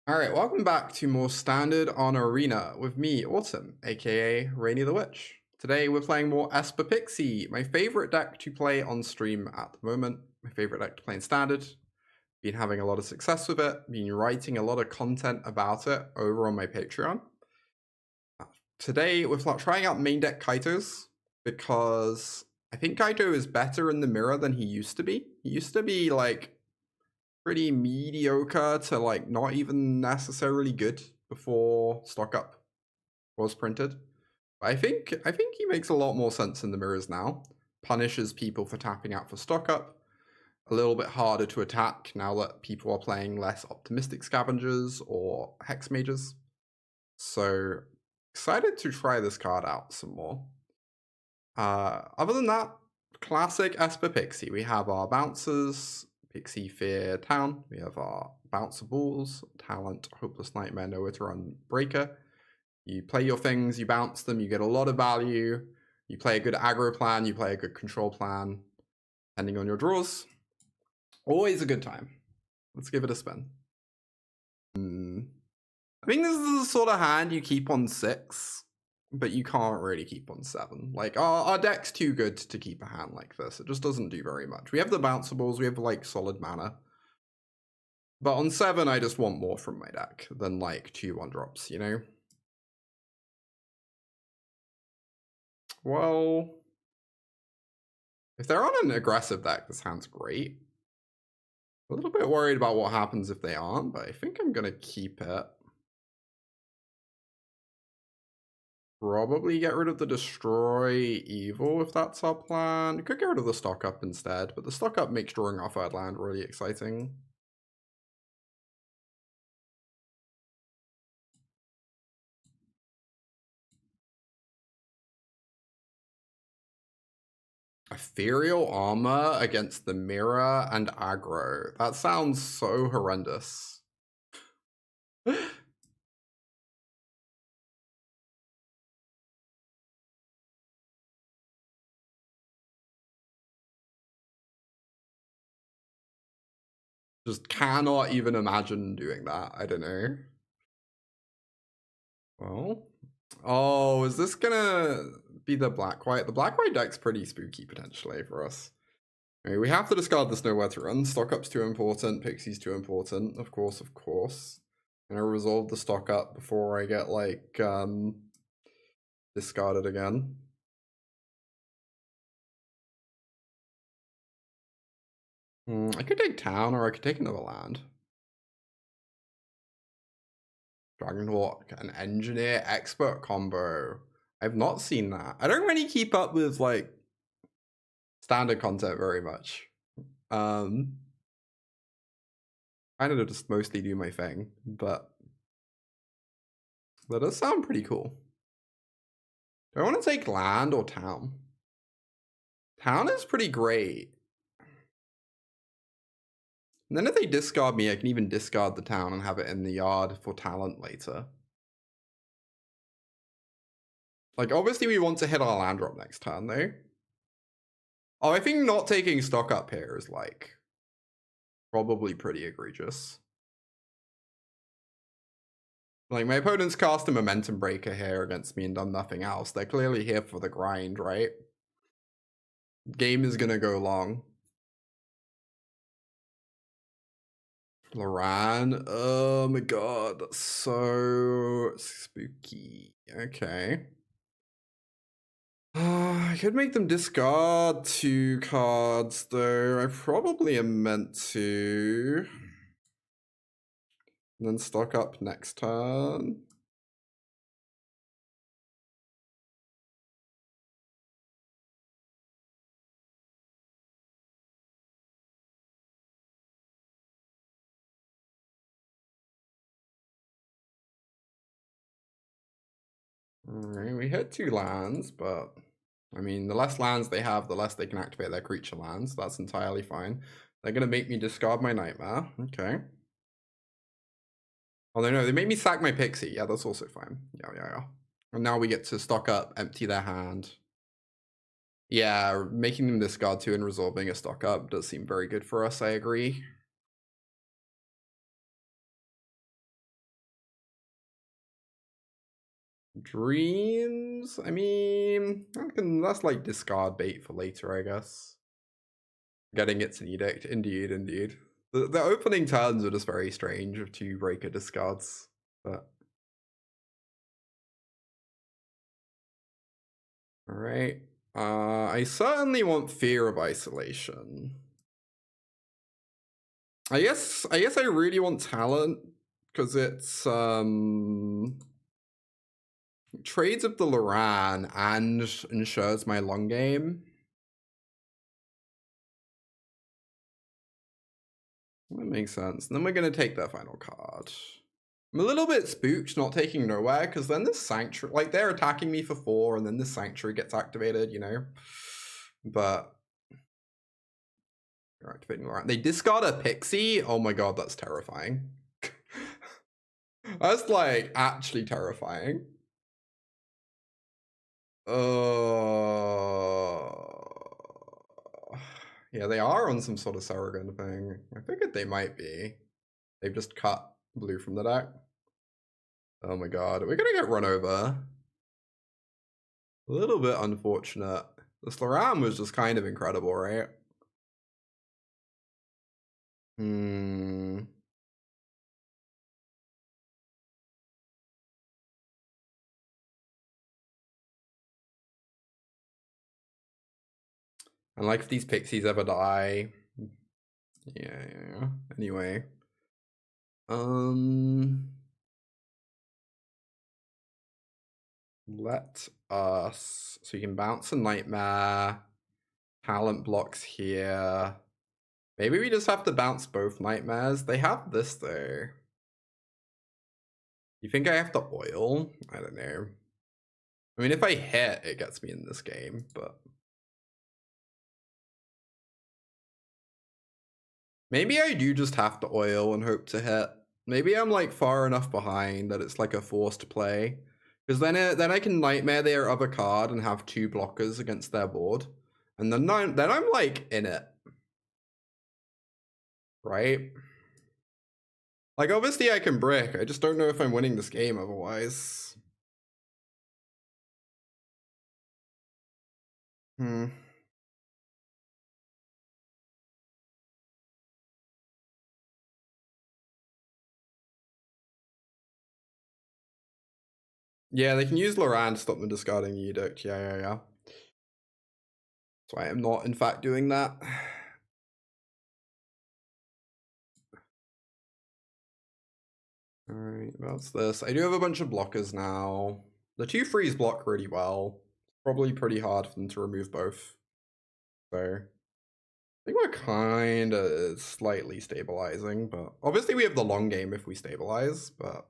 Alright, welcome back to more Standard on Arena with me, Autumn, aka Rainy the Witch. Today we're playing more Esper Pixie, my favorite deck to play on stream at the moment. My favorite deck to play in Standard. Been having a lot of success with it, been writing a lot of content about it over on my Patreon. Today we're trying out main deck Kaitos, because I think Kaito is better in the mirror than he used to be. He used to be like pretty mediocre to like not even necessarily good before stock up was printed. I think he makes a lot more sense in the mirrors now. Punishes people for tapping out for stock up. A little bit harder to attack now that people are playing less optimistic scavengers or hex mages. So excited to try this card out some more. Other than that, classic Esper Pixie. We have our bouncers, Pixie Fear Town. We have our bouncer balls, talent, hopeless nightmare, nowhere to run, breaker. You play your things, you bounce them, you get a lot of value. You play a good aggro plan, you play a good control plan, depending on your draws. Always a good time. Let's give it a spin. I think this is the sort of hand you keep on 6, but you can't really keep on 7. Like, our deck's too good to keep a hand like this. It just doesn't do very much. We have the bounceables, we have like solid mana. But on 7, I just want more from my deck than like 2 1-drops, you know? Well, if they're on an aggressive deck, this hand's great. A little bit worried about what happens if they aren't, but I think I'm gonna keep it. Probably get rid of the Destroy Evil if that's our plan. Could get rid of the stock up instead, but the stock up makes drawing our third land really exciting. Ethereal Armor against the Mirror and Aggro. That sounds so horrendous. Just cannot even imagine doing that. I don't know. Well, oh, is this gonna be the black-white? The black-white deck's pretty spooky potentially for us. I mean, we have to discard this nowhere to run. Stock up's too important. Pixie's too important. Of course, of course. I'm gonna resolve the stock up before I get like discarded again. I could take town or I could take another land. Dragonhawk, an engineer expert combo. I've not seen that. I don't really keep up with like standard content very much. Kind of just mostly do my thing, but that does sound pretty cool. Do I want to take land or town? Town is pretty great. And then if they discard me, I can even discard the town and have it in the yard for talent later. Like, obviously we want to hit our land drop next turn, though. Oh, I think not taking stock up here is, like, probably pretty egregious. Like, my opponent's cast a momentum breaker here against me and done nothing else. They're clearly here for the grind, right? Game is gonna go long. Loran, oh my god, that's so spooky. Okay. I could make them discard 2 cards, though. I probably am meant to. And then stock up next turn. Alright, we hit 2 lands, but I mean, the less lands they have, the less they can activate their creature lands. That's entirely fine. They're gonna make me discard my Nightmare. Okay. Oh, no, they made me sack my Pixie. Yeah, that's also fine. Yeah. And now we get to stock up, empty their hand. Yeah, making them discard 2 and resolving a stock up does seem very good for us, I agree. Dreams? I mean, that's like discard bait for later, I guess. Getting it's an edict. Indeed, indeed. The opening turns are just very strange of 2 breaker discards, but... Alright. I certainly want Fear of Isolation. I guess I really want Talent, because it's trades of the Loran and ensures my long game. That makes sense. And then we're gonna take their final card. I'm a little bit spooked not taking Nowhere, because then this Sanctuary, like, they're attacking me for 4, and then this Sanctuary gets activated, you know? But... They're activating Loran. They discard a Pixie? Oh my god, that's terrifying. That's, like, actually terrifying. Yeah, they are on some sort of Sarragon thing. I figured they might be. They've just cut blue from the deck. Oh my god, we're gonna get run over. A little bit unfortunate. This Loran was just kind of incredible, right? And like if these pixies ever die. Yeah. Anyway. Let us, so you can bounce a Nightmare, talent blocks here. Maybe we just have to bounce both Nightmares. They have this though. You think I have to oil? I don't know. I mean, if I hit, it gets me in this game, but... Maybe I do just have to oil and hope to hit. Maybe I'm like far enough behind that it's like a forced play. Because then I can Nightmare their other card and have 2 blockers against their board. And then I'm like in it. Right? Like obviously I can brick, I just don't know if I'm winning this game otherwise. Yeah, they can use Loran to stop them discarding the Edict. Yeah. That's why I'm not, in fact, doing that. Alright, that's this. I do have a bunch of blockers now. The 2 frees block really well. Probably pretty hard for them to remove both. So, I think we're kind of slightly stabilizing, but obviously we have the long game if we stabilize, but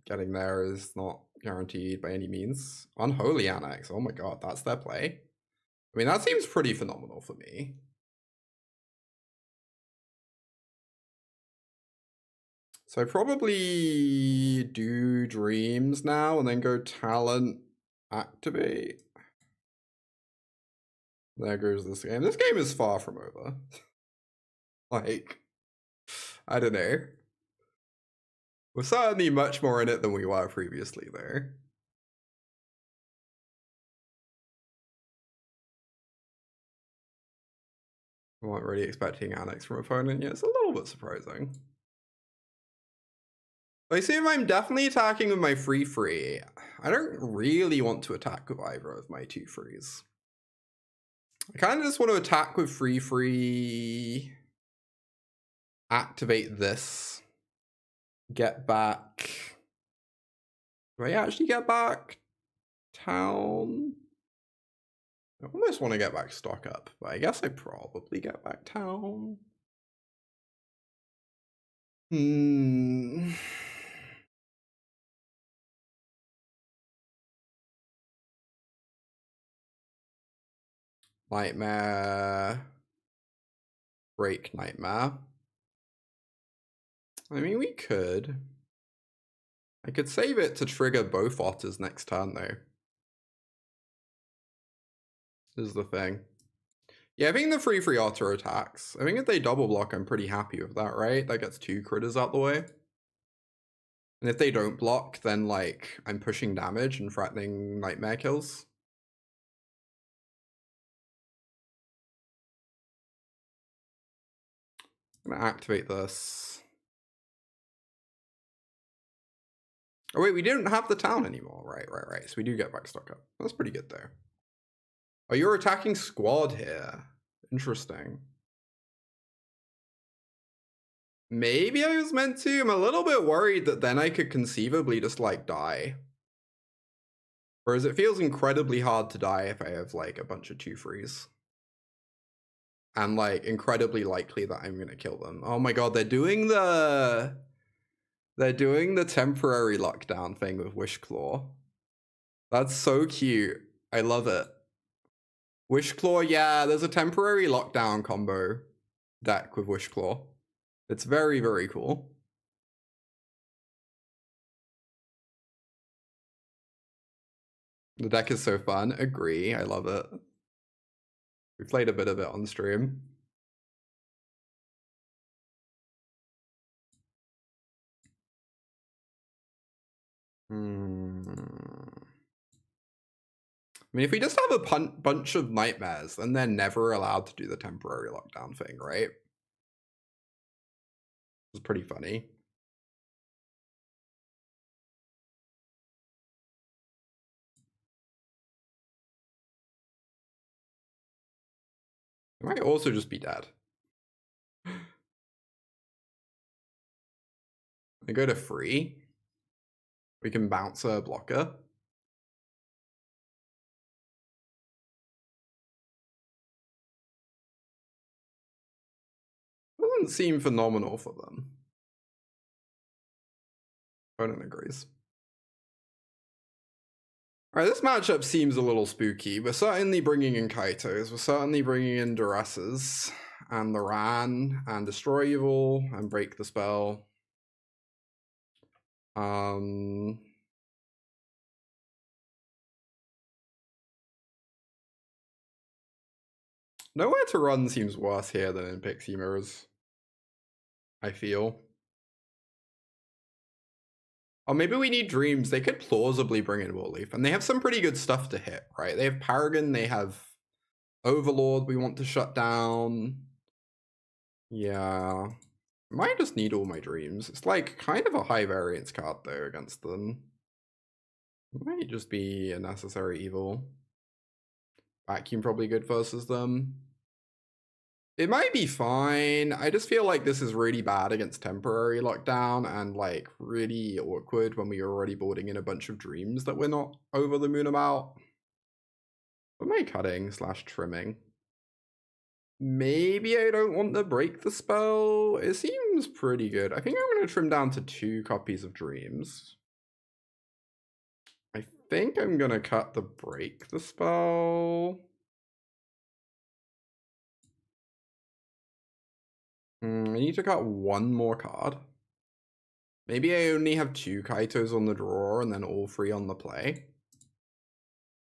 getting there is not guaranteed by any means. Unholy Annex, oh my god, that's their play. I mean, that seems pretty phenomenal for me. So I probably do Dreams now and then go Talent, activate. There goes this game. This game is far from over. Like, I don't know. We're certainly much more in it than we were previously, though. We weren't really expecting Annex from opponent yet. It's a little bit surprising. I assume I'm definitely attacking with my free. I don't really want to attack with either of my 2 frees. I kind of just want to attack with free. Activate this. Get back. Do I actually get back town? I almost want to get back stock up, but I guess I probably get back town. Nightmare. Break Nightmare. I mean, we could. I could save it to trigger both otters next turn, though. This is the thing. Yeah, I think the free otter attacks. I think if they double block, I'm pretty happy with that, right? That gets 2 critters out the way. And if they don't block, then like I'm pushing damage and threatening nightmare kills. I'm gonna activate this. Oh wait, we didn't have the town anymore. Right. So we do get back stuck up. That's pretty good though. Oh, you're attacking squad here. Interesting. Maybe I was meant to. I'm a little bit worried that then I could conceivably just like die. Whereas it feels incredibly hard to die if I have like a bunch of 2/3s. And like incredibly likely that I'm gonna kill them. Oh my god, they're doing the temporary lockdown thing with Wishclaw. That's so cute. I love it. Wishclaw, yeah, there's a temporary lockdown combo deck with Wishclaw. It's very, very cool. The deck is so fun. Agree. I love it. We played a bit of it on stream. I mean, if we just have a bunch of nightmares, then they're never allowed to do the temporary lockdown thing, right? It's pretty funny. It might also just be dead. I go to free. We can bounce a blocker. Doesn't seem phenomenal for them. Opponent agrees. Alright, this matchup seems a little spooky. We're certainly bringing in Kaitos. We're certainly bringing in Duresses and Loran and Destroy Evil and Break the Spell. Nowhere to Run seems worse here than in Pixie Mirrors, I feel. Oh, maybe we need Dreams. They could plausibly bring in Warleaf, and they have some pretty good stuff to hit, right? They have Paragon, they have Overlord we want to shut down. Yeah. Might just need all my Dreams. It's like kind of a high variance card though against them. It might just be a necessary evil. Vacuum probably good versus them. It might be fine. I just feel like this is really bad against temporary lockdown and like really awkward when we're already boarding in a bunch of Dreams that we're not over the moon about. What am I cutting / trimming? Maybe I don't want to break the spell. It seems pretty good. I think I'm going to trim down to 2 copies of Dreams. I think I'm going to cut the break the spell. I need to cut 1 more card. Maybe I only have 2 Kaitos on the draw and then all 3 on the play.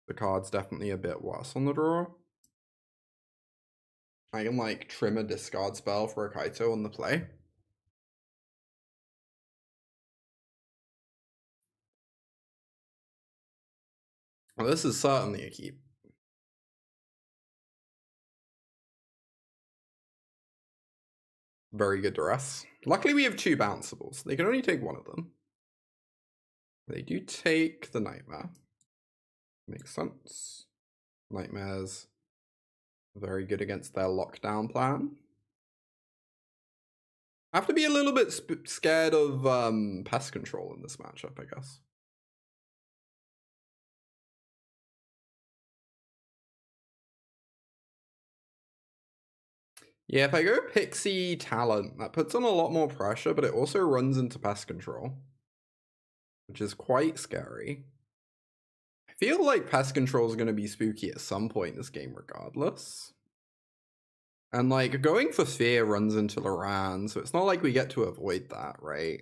The card's definitely a bit worse on the draw. I can like trim a discard spell for a Kaito on the play. Well, this is certainly a keep. Very good Duress. Luckily we have 2 bounceables. They can only take 1 of them. They do take the Nightmare. Makes sense. Nightmares very good against their lockdown plan. I have to be a little bit scared of Pest Control in this matchup, I guess. Yeah, if I go Pixie Talent, that puts on a lot more pressure, but it also runs into Pest Control, which is quite scary. I feel like Pest Control is going to be spooky at some point in this game regardless. And like going for Fear runs into Loran, so it's not like we get to avoid that, right?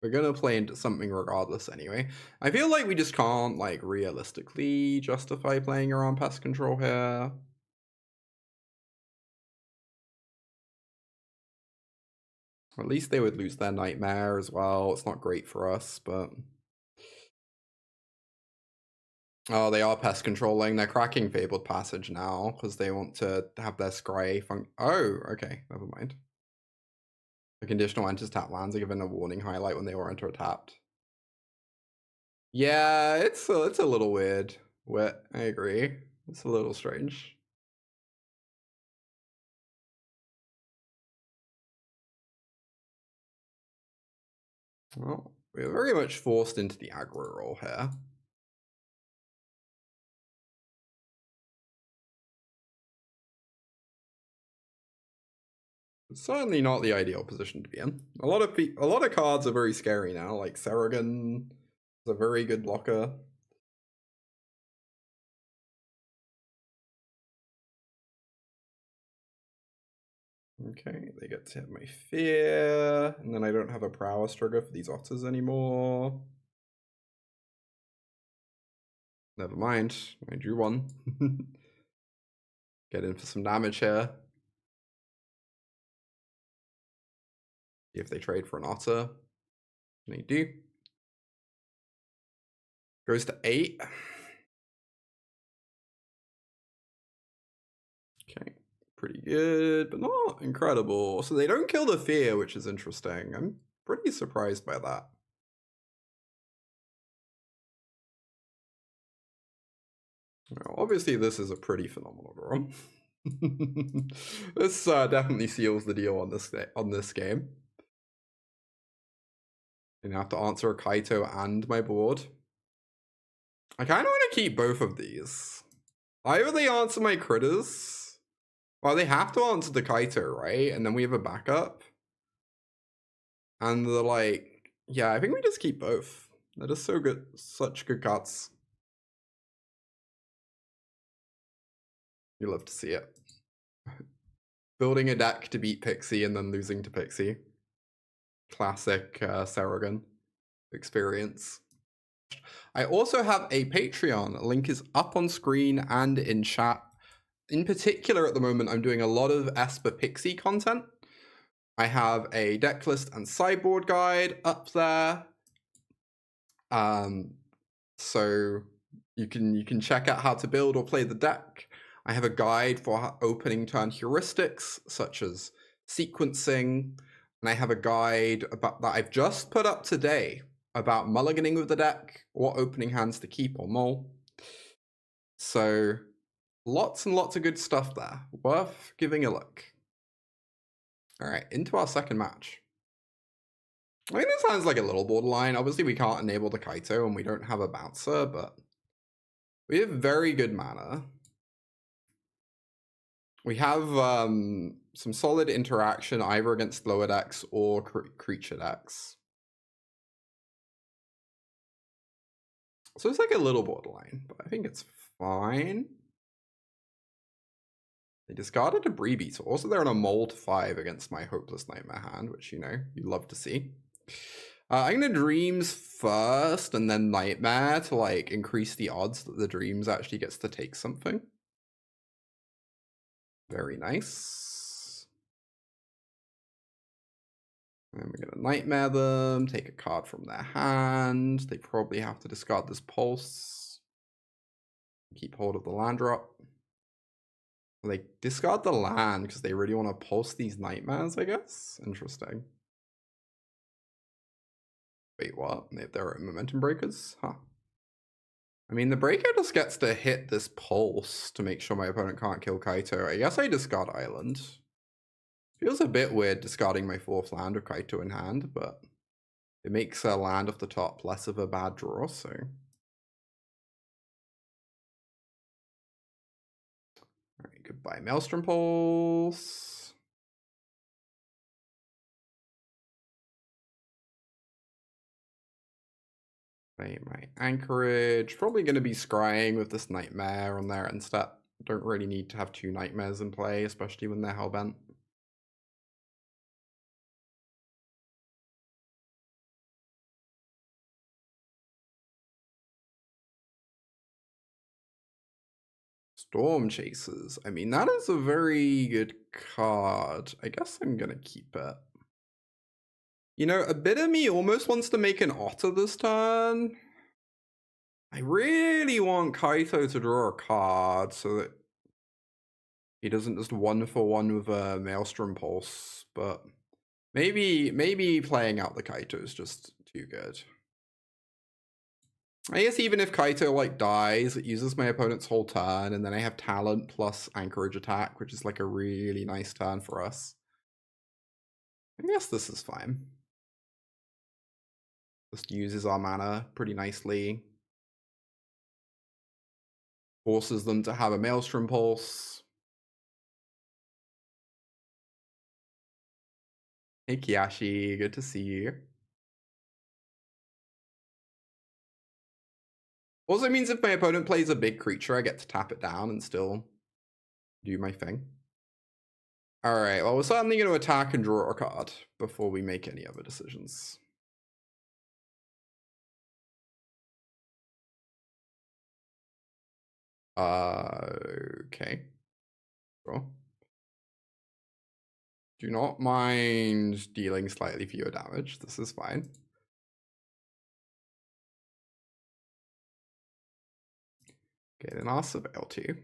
We're going to play into something regardless anyway. I feel like we just can't like realistically justify playing around Pest Control here. Or at least they would lose their Nightmare as well. It's not great for us, but... Oh, they are pest controlling. They're cracking Fabled Passage now because they want to have their Scry Oh, okay. Never mind. The conditional enters tap lands are given a warning highlight when they were enter tapped. Yeah, it's a little weird. I agree. It's a little strange. Well, we're very much forced into the aggro role here. It's certainly not the ideal position to be in. A lot of cards are very scary now, like Saragon is a very good blocker. Okay, they get to hit my fear, and then I don't have a prowess trigger for these otters anymore. Never mind, I drew one. Get in for some damage here. See if they trade for an otter. And they do. Goes to 8. Okay, pretty good, but not incredible. So they don't kill the fear, which is interesting. I'm pretty surprised by that. Well, obviously, this is a pretty phenomenal draw. This definitely seals the deal on this game. And I have to answer a Kaito and my board. I kind of want to keep both of these. Either they answer my critters. Well, they have to answer the Kaito, right? And then we have a backup. And they're like, yeah, I think we just keep both. They're just so good, such good cards. You love to see it. Building a deck to beat Pixie and then losing to Pixie. Classic Saragon experience. I also have a Patreon. Link is up on screen and in chat. In particular, at the moment, I'm doing a lot of Esper Pixie content. I have a deck list and sideboard guide up there. So you can check out how to build or play the deck. I have a guide for opening turn heuristics, such as sequencing. And I have a guide about that I've just put up today about mulliganing with the deck, what opening hands to keep or mull. So lots and lots of good stuff there. Worth giving a look. All right, into our second match. I mean, this sounds like a little borderline. Obviously, we can't enable the Kaito and we don't have a bouncer, but we have very good mana. We have some solid interaction either against lower decks or creature decks. So it's like a little borderline, but I think it's fine. They discarded a Bree Beetle. Also, they're on a mold 5 against my Hopeless Nightmare hand, which, you know, you love to see. I'm going to Dreams first and then Nightmare to, like, increase the odds that the Dreams actually gets to take something. Very nice. And we're going to Nightmare them, take a card from their hand. They probably have to discard this Pulse. Keep hold of the land drop. They discard the land because they really want to pulse these Nightmares, I guess. Interesting. Wait, what? They have their own momentum breakers? Huh. I mean, the breaker just gets to hit this pulse to make sure my opponent can't kill Kaito. I guess I discard Island. Feels a bit weird discarding my 4th land with Kaito in hand, but it makes a land off the top less of a bad draw, so... Alright, goodbye Maelstrom Pulse. Play my Anchorage. Probably going to be scrying with this Nightmare on there instead. Don't really need to have 2 Nightmares in play, especially when they're Hellbent. Stormchasers. I mean, that is a very good card. I guess I'm going to keep it. You know, a bit of me almost wants to make an Otter this turn. I really want Kaito to draw a card so that he doesn't just 1-for-1 with a Maelstrom Pulse, but maybe playing out the Kaito is just too good. I guess even if Kaito like dies, it uses my opponent's whole turn, and then I have Talent plus Anchorage attack, which is like a really nice turn for us. I guess this is fine. Just uses our mana pretty nicely. Forces them to have a Maelstrom Pulse. Hey Kiyashi, good to see you. Also means if my opponent plays a big creature, I get to tap it down and still do my thing. Alright, well, we're certainly going to attack and draw a card before we make any other decisions. Okay. Sure. Do not mind dealing slightly fewer damage. This is fine. Get an our Surveil too.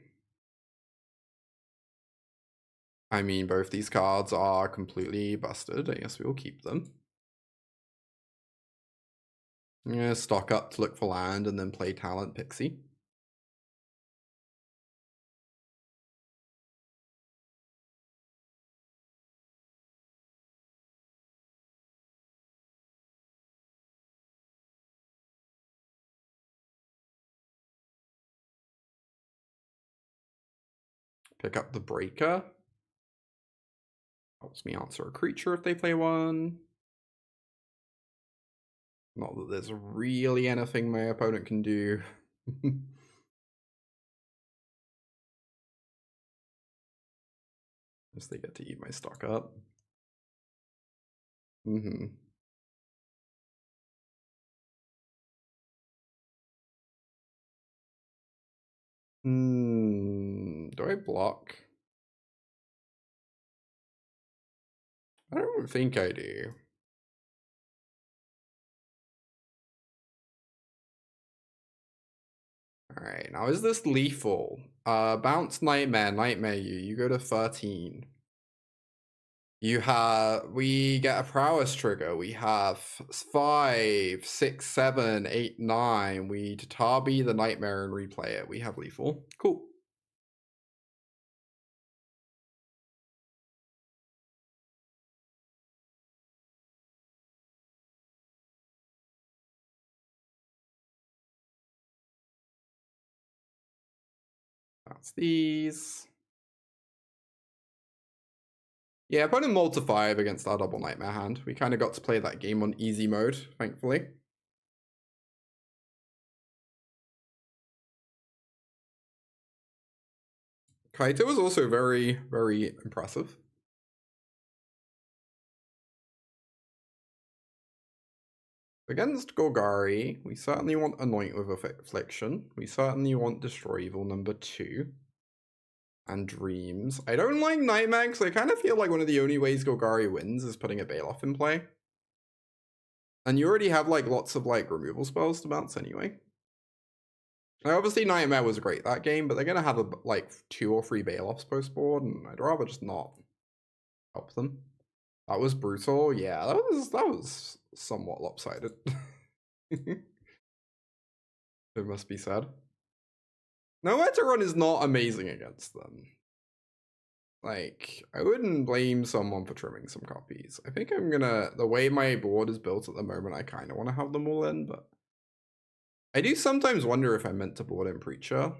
I mean, both these cards are completely busted. I guess we will keep them. I'm gonna stock up to look for land and then play Talent Pixie. Pick up the Breaker. Helps me answer a creature if they play one. Not that there's really anything my opponent can do. Guess they get to eat my stock up. Do I block? I don't think I do. Alright, now is this lethal? Bounce Nightmare you go to 13. We get a prowess trigger. We have 5, 6, 7, 8, 9. We Tatabi the Nightmare and replay it. We have lethal. Cool. That's these. Yeah, opponent mulled to 5 against our double Nightmare hand. We kind of got to play that game on easy mode, thankfully. Kaito was also very, very impressive. Against Golgari, we certainly want Anoint with Affliction. We certainly want Destroy Evil number 2. And Dreams. I don't like Nightmare because I kind of feel like one of the only ways Golgari wins is putting a Baloth in play. And you already have like lots of like removal spells to bounce anyway. Now, obviously Nightmare was great that game, but they're gonna have like 2 or 3 Baloths post board, and I'd rather just not help them. That was brutal. Yeah, that was somewhat lopsided. It must be said. Nowhere to Run is not amazing against them. Like, I wouldn't blame someone for trimming some copies. I think I'm gonna, the way my board is built at the moment, I kind of want to have them all in, but I do sometimes wonder if I meant to board in Preacher.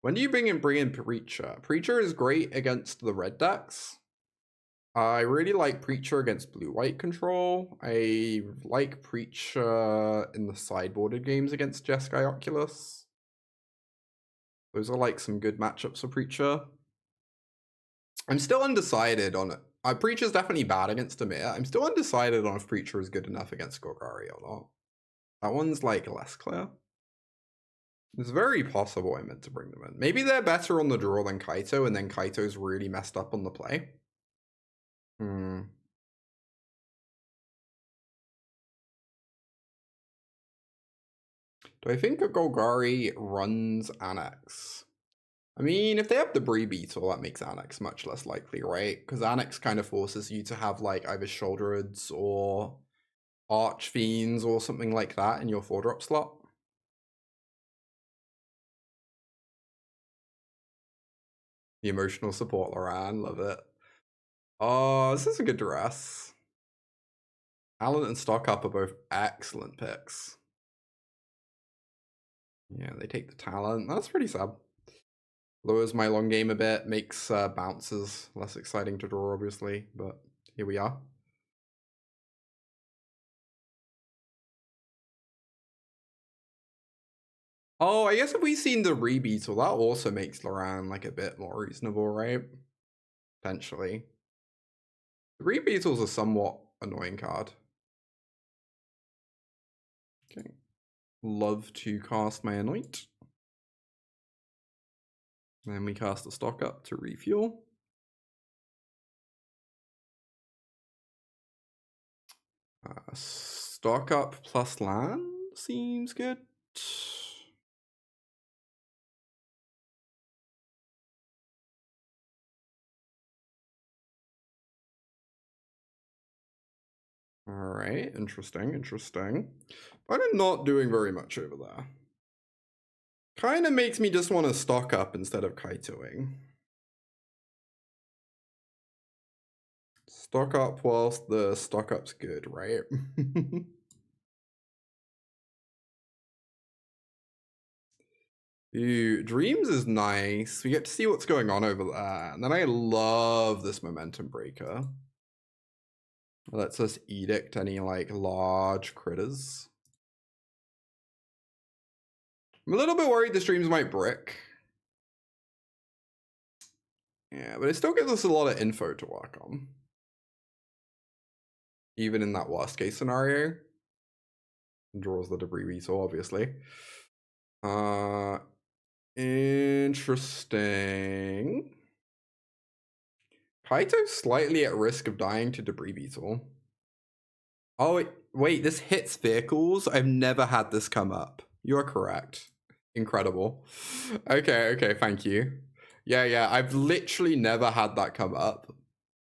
When do you bring in Preacher? Preacher is great against the red decks. I really like Preacher against blue-white control. I like Preacher in the sideboarded games against Jeskai Oculus. Those are like some good matchups for Preacher. I'm still undecided on it. Preacher's definitely bad against Amir. I'm still undecided on if Preacher is good enough against Golgari or not. That one's like less clear. It's very possible I meant to bring them in. Maybe they're better on the draw than Kaito, and then Kaito's really messed up on the play. Do I think a Golgari runs Annex? I mean, if they have the Bree Beetle, that makes Annex much less likely, right? Because Annex kind of forces you to have like either Shouldereds or Archfiends or something like that in your 4-drop slot. The emotional support, Loran, love it. Oh, this is a good Duress. Talent and Stock Up are both excellent picks. Yeah, they take the Talent. That's pretty sad. Lowers my long game a bit, makes bounces less exciting to draw, obviously, but here we are. Oh, I guess if we've seen the Rebeetle, that also makes Loran like a bit more reasonable, right? Potentially. The Rebeetle's a somewhat annoying card. Okay. Love to cast my Anoint. Then we cast a Stock Up to refuel. Stock Up plus land seems good. Alright, interesting. But I'm not doing very much over there. Kind of makes me just want to stock up instead of Kaitoing. Stock up whilst the stock up's good, right? Ooh, Dreams is nice. We get to see what's going on over there. And then I love this Momentum Breaker. It lets us edict any like large critters. I'm a little bit worried the streams might brick. Yeah, but it still gives us a lot of info to work on. Even in that worst case scenario. Draws the Debris Weasel, obviously. Interesting. Kaito's slightly at risk of dying to Debris Beetle. Oh, wait, this hits vehicles? I've never had this come up. You're correct. Incredible. Okay, thank you. Yeah, I've literally never had that come up.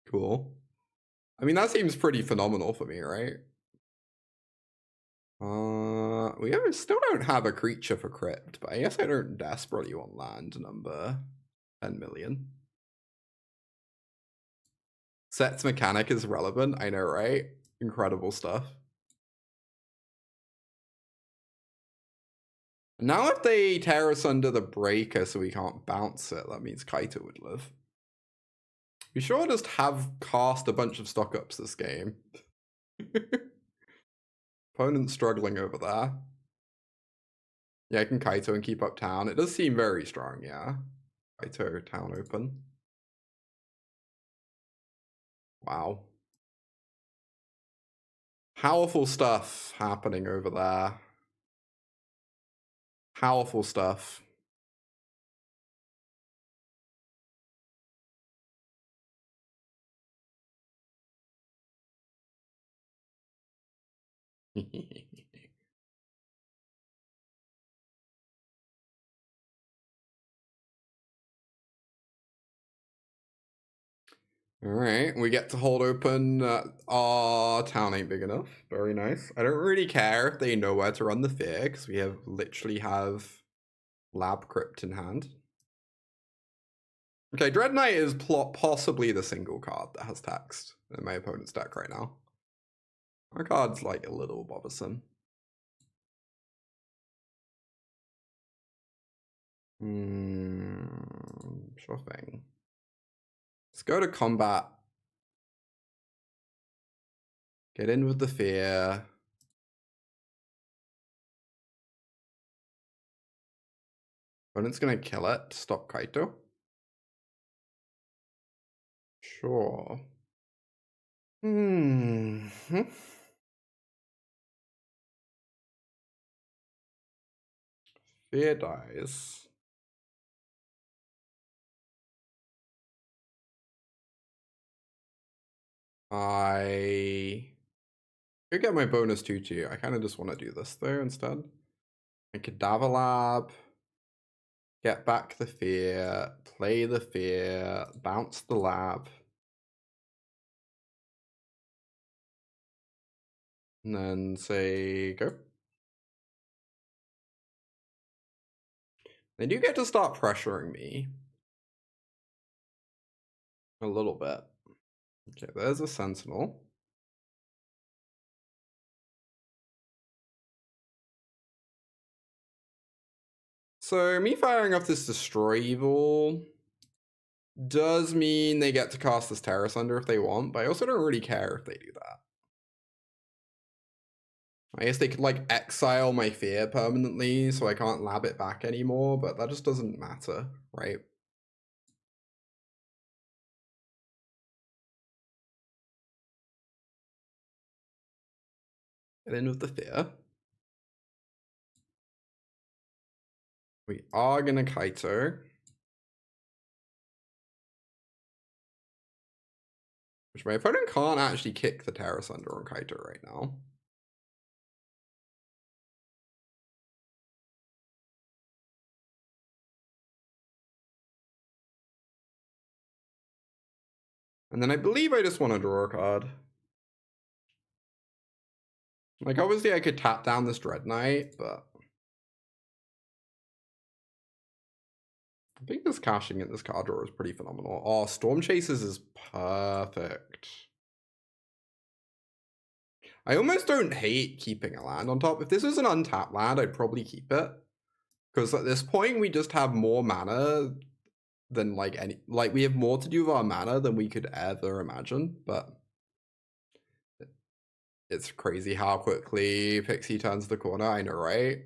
Cool. I mean, that seems pretty phenomenal for me, right? We still don't have a creature for Crypt, but I guess I don't desperately want land number 10 million. Set's mechanic is relevant, I know, right? Incredible stuff. Now if they tear us under the breaker so we can't bounce it, that means Kaito would live. We sure just have cast a bunch of stock ups this game. Opponent's struggling over there. Yeah, I can Kaito and keep up town. It does seem very strong, yeah. Kaito town open. Wow. Powerful stuff happening over there. Powerful stuff. Alright, we get to hold open. Our town ain't big enough. Very nice. I don't really care if they know where to run the fear, because we literally have Lab Crypt in hand. Okay, Dread Knight is possibly the single card that has text in my opponent's deck right now. Our card's like a little bothersome. Sure thing. Let's go to combat. Get in with the fear. Opponent's gonna kill it to stop Kaito. Sure. Fear dies. I could get my bonus 2-2. I kind of just want to do this there instead. A Cadaver Lab. Get back the fear. Play the fear. Bounce the lab. And then say go. They do get to start pressuring me. A little bit. Okay, there's a Sentinel. So me firing off this Destroy Evil does mean they get to cast this Terra Sunder if they want, but I also don't really care if they do that. I guess they could like exile my fear permanently so I can't lab it back anymore, but that just doesn't matter, right? Get in with the fear. We are gonna Kaito. Which my opponent can't actually kick the Terra Sunder on Kaito right now. And then I believe I just want to draw a card. Like, obviously I could tap down this Dread Knight, but I think this cashing in this card draw is pretty phenomenal. Oh, Stormchasers is perfect. I almost don't hate keeping a land on top. If this was an untapped land, I'd probably keep it. Because at this point, we just have more mana than we have more to do with our mana than we could ever imagine, but it's crazy how quickly Pixie turns the corner. I know, right?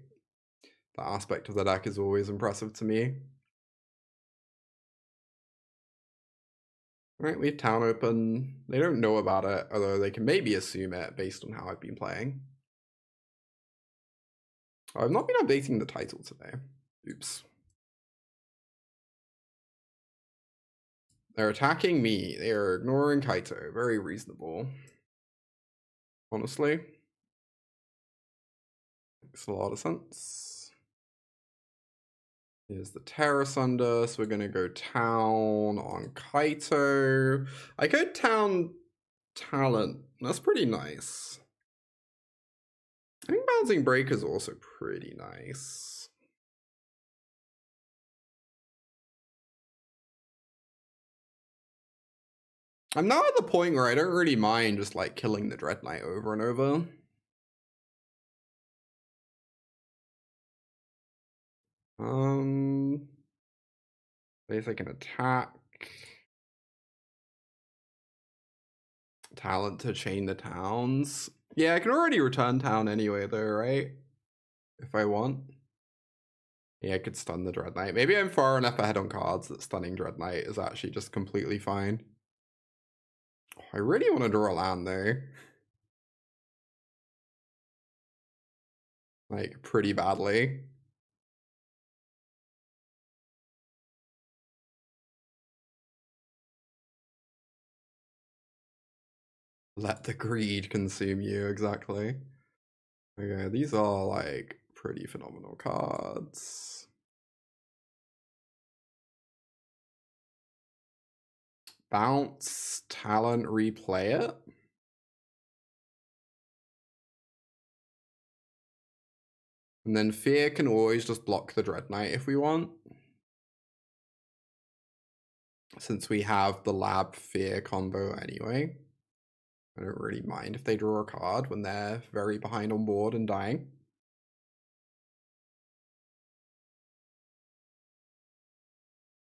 That aspect of the deck is always impressive to me. All right, we have town open. They don't know about it, although they can maybe assume it based on how I've been playing. I've not been updating the title today. Oops. They're attacking me. They are ignoring Kaito. Very reasonable. Honestly. Makes a lot of sense. Here's the Terra Sunder, so we're going to go town on Kaito. I go town talent. That's pretty nice. I think Bouncing Break is also pretty nice. I'm now at the point where I don't really mind just like killing the Dread Knight over and over. Base I can attack. Talent to chain the towns. Yeah, I can already return town anyway though, right? If I want. Yeah, I could stun the Dread Knight. Maybe I'm far enough ahead on cards that stunning Dread Knight is actually just completely fine. Oh, I really want to draw a land though. Like, pretty badly. Let the greed consume you, exactly. Okay, these are like pretty phenomenal cards. Bounce, talent, replay it. And then fear can always just block the Dread Knight if we want. Since we have the lab fear combo anyway. I don't really mind if they draw a card when they're very behind on board and dying.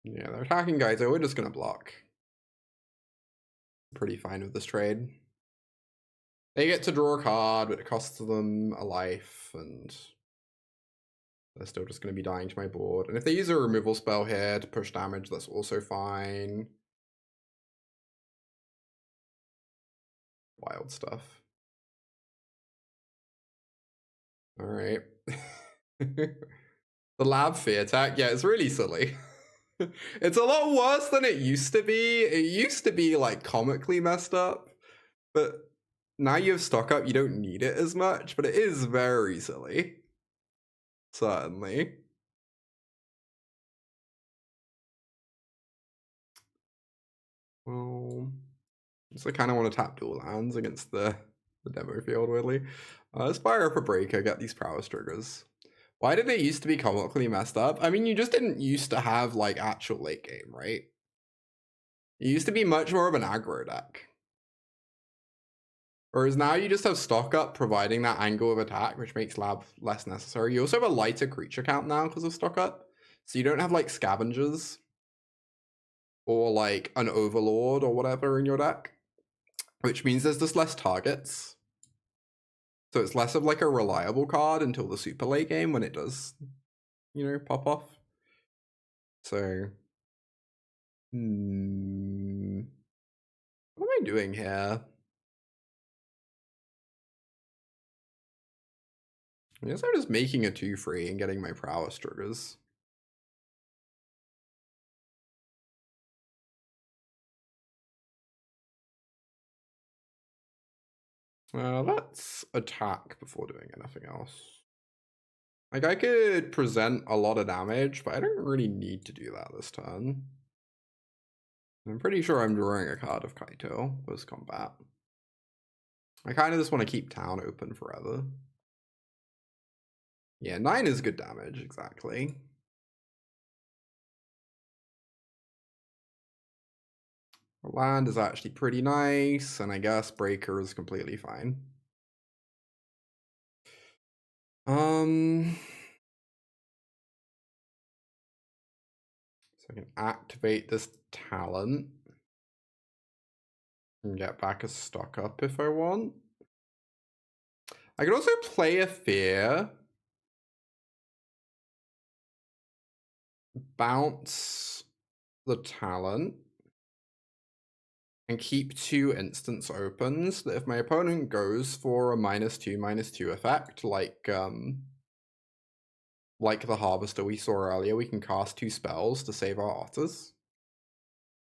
Yeah, they're attacking guys, so we're just gonna block. Pretty fine with this trade. They get to draw a card, but it costs them a life, and they're still just gonna be dying to my board. And if they use a removal spell here to push damage, that's also fine. Wild stuff. All right. The lab fee attack, yeah, it's really silly. It's a lot worse than it used to be. It used to be like comically messed up, but now you have stock up, you don't need it as much, but it is very silly. Certainly. Well, so I kind of want to tap dual lands against the demo field, weirdly. Let's fire up a breaker, get these prowess triggers. Why did it used to be comically messed up? I mean, you just didn't used to have, like, actual late game, right? It used to be much more of an aggro deck. Whereas now you just have stock up providing that angle of attack, which makes lab less necessary. You also have a lighter creature count now because of stock up. So you don't have, like, scavengers or, like, an overlord or whatever in your deck, which means there's just less targets. So it's less of, like, a reliable card until the super late game when it does, you know, pop off. So, what am I doing here? I guess I'm just making a 2-3 and getting my prowess triggers. Let's attack before doing anything else. Like, I could present a lot of damage, but I don't really need to do that this turn. I'm pretty sure I'm drawing a card of Kaito post combat. I kind of just want to keep town open forever. Yeah, 9 is good damage, exactly. Land is actually pretty nice, and I guess Breaker is completely fine. So I can activate this talent and get back a stock up if I want. I could also play a Fear, bounce the talent, and keep 2 instants open so that if my opponent goes for a -2/-2 effect, like the Harvester we saw earlier, we can cast 2 spells to save our otters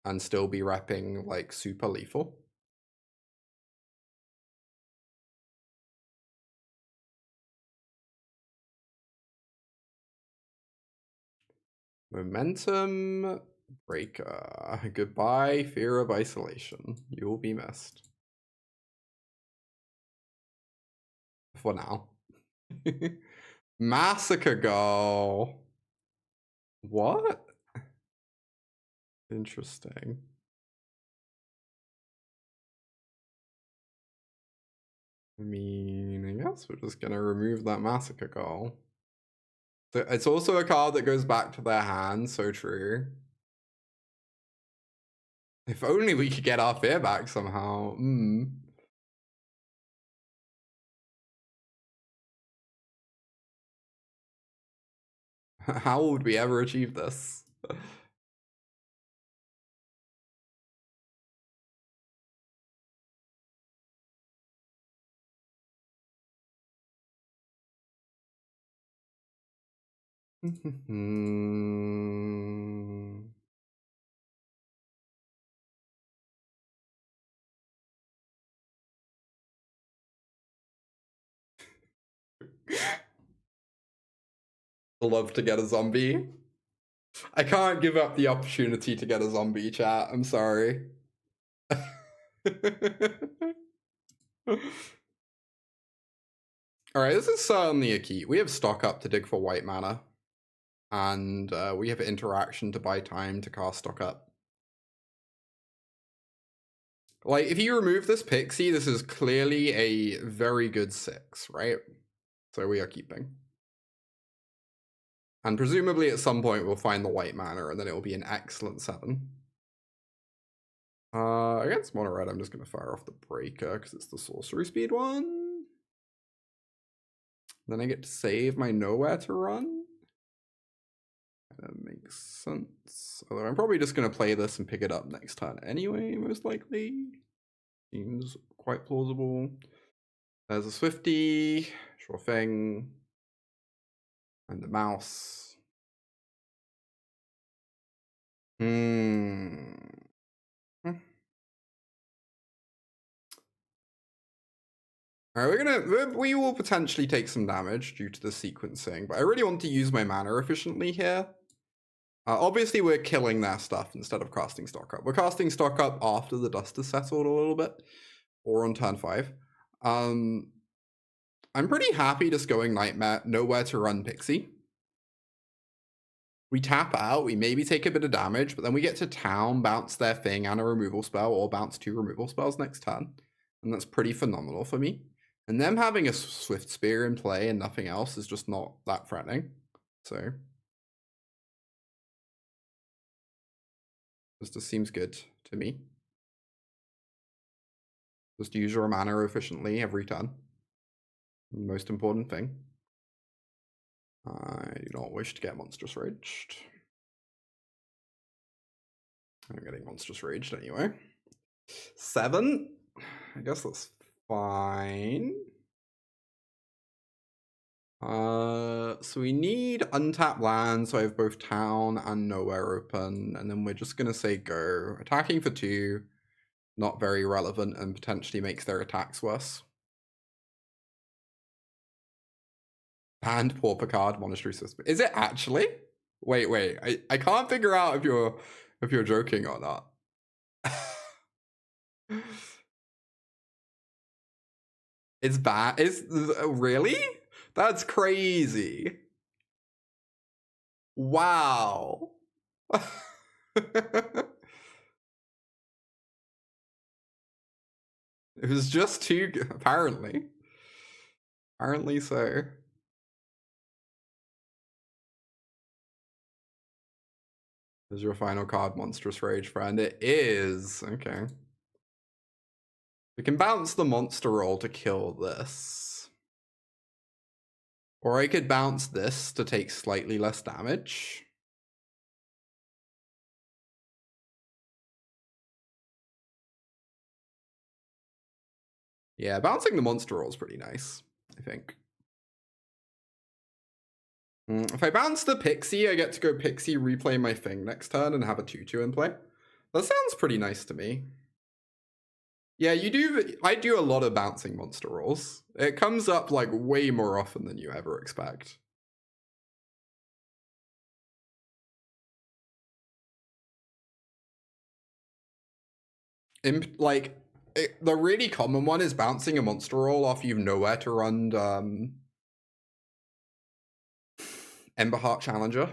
and still be repping, like, super lethal. Momentum Breaker. Goodbye, Fear of Isolation. You will be missed. For now. Massacre Go. What? Interesting. I mean, I guess we're just gonna remove that Massacre Go. It's also a card that goes back to their hand, so true. If only we could get our Fear back somehow. How would we ever achieve this? Love to get a zombie. I can't give up the opportunity to get a zombie, chat. I'm sorry. Alright, this is certainly a key. We have stock up to dig for white mana. And we have interaction to buy time to cast stock up. Like, if you remove this Pixie, this is clearly a very good 6, right? So we are keeping. And presumably at some point we'll find the white mana and then it will be an excellent 7. Against mono red, I'm just going to fire off the Breaker because it's the sorcery speed one. Then I get to save my nowhere to run. That makes sense. Although I'm probably just going to play this and pick it up next turn anyway, most likely. Seems quite plausible. There's a Swifty, sure thing. And the mouse. Alright, we will potentially take some damage due to the sequencing, but I really want to use my mana efficiently here. Obviously, we're killing their stuff instead of casting stock up. We're casting stock up after the dust has settled a little bit, or on turn 5. I'm pretty happy just going Nightmare, nowhere to run Pixie. We tap out, we maybe take a bit of damage, but then we get to town, bounce their thing and a removal spell, or bounce 2 removal spells next turn. And that's pretty phenomenal for me. And them having a Swift Spear in play and nothing else is just not that threatening. So this just seems good to me. Just use your mana efficiently every turn. Most important thing. I do not wish to get Monstrous Raged. I'm getting Monstrous Raged anyway. 7. I guess that's fine. So we need untapped land, so I have both town and nowhere open, and then we're just gonna say go. Attacking for 2, not very relevant, and potentially makes their attacks worse. And Pauper card, Monastery System. Is it actually? Wait. I can't figure out if you're joking or not. It's bad. Really? That's crazy. Wow. It was just 2, apparently. Apparently so. Is your final card Monstrous Rage, friend? It is. Okay. We can bounce the monster roll to kill this. Or I could bounce this to take slightly less damage. Yeah, bouncing the monster roll is pretty nice, I think. If I bounce the Pixie, I get to go Pixie, replay my thing next turn, and have a 2/2 in play. That sounds pretty nice to me. Yeah, you do. I do a lot of bouncing monster rolls. It comes up like way more often than you ever expect. The really common one is bouncing a monster roll off you've nowhere to run Emberheart Challenger.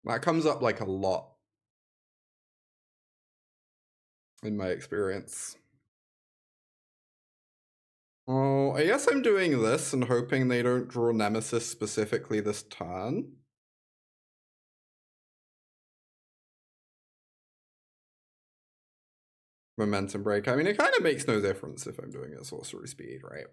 That comes up like a lot in my experience. Oh, I guess I'm doing this and hoping they don't draw Nemesis specifically this turn. Momentum break. I mean, it kind of makes no difference if I'm doing a sorcery speed, right?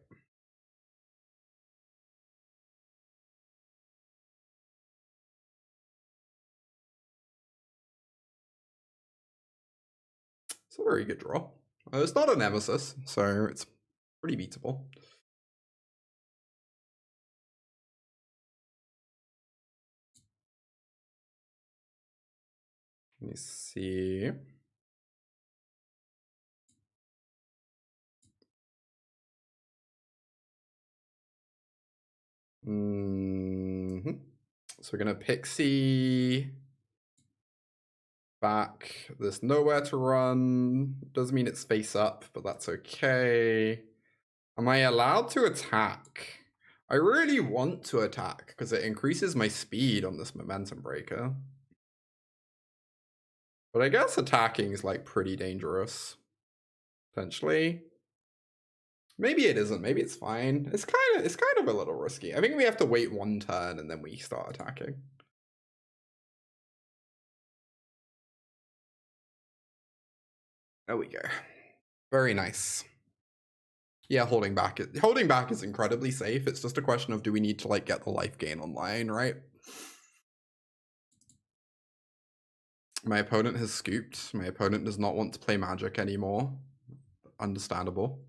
It's a very good draw. It's not a Nemesis, so it's pretty beatable. Let me see. So we're gonna Pixie back. There's nowhere to run. Doesn't mean it's face up, but that's okay. Am I allowed to attack? I really want to attack because it increases my speed on this momentum breaker. But I guess attacking is like pretty dangerous. Potentially. Maybe it isn't. Maybe it's fine. It's kind of a little risky. I think we have to wait 1 turn and then we start attacking. There we go. Very nice. Yeah, holding back is incredibly safe. It's just a question of do we need to like get the life gain online, right? My opponent has scooped. My opponent does not want to play Magic anymore. Understandable.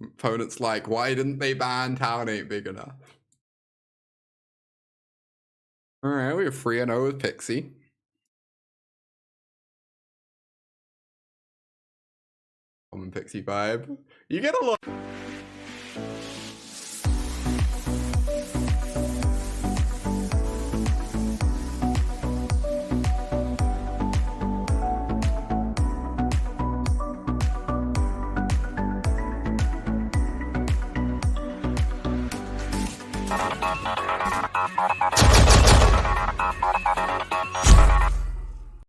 Opponent's like, why didn't they ban Town Ain't Big Enough? Alright, we have 3-0 with Pixie. common Pixie vibe. You get a lot.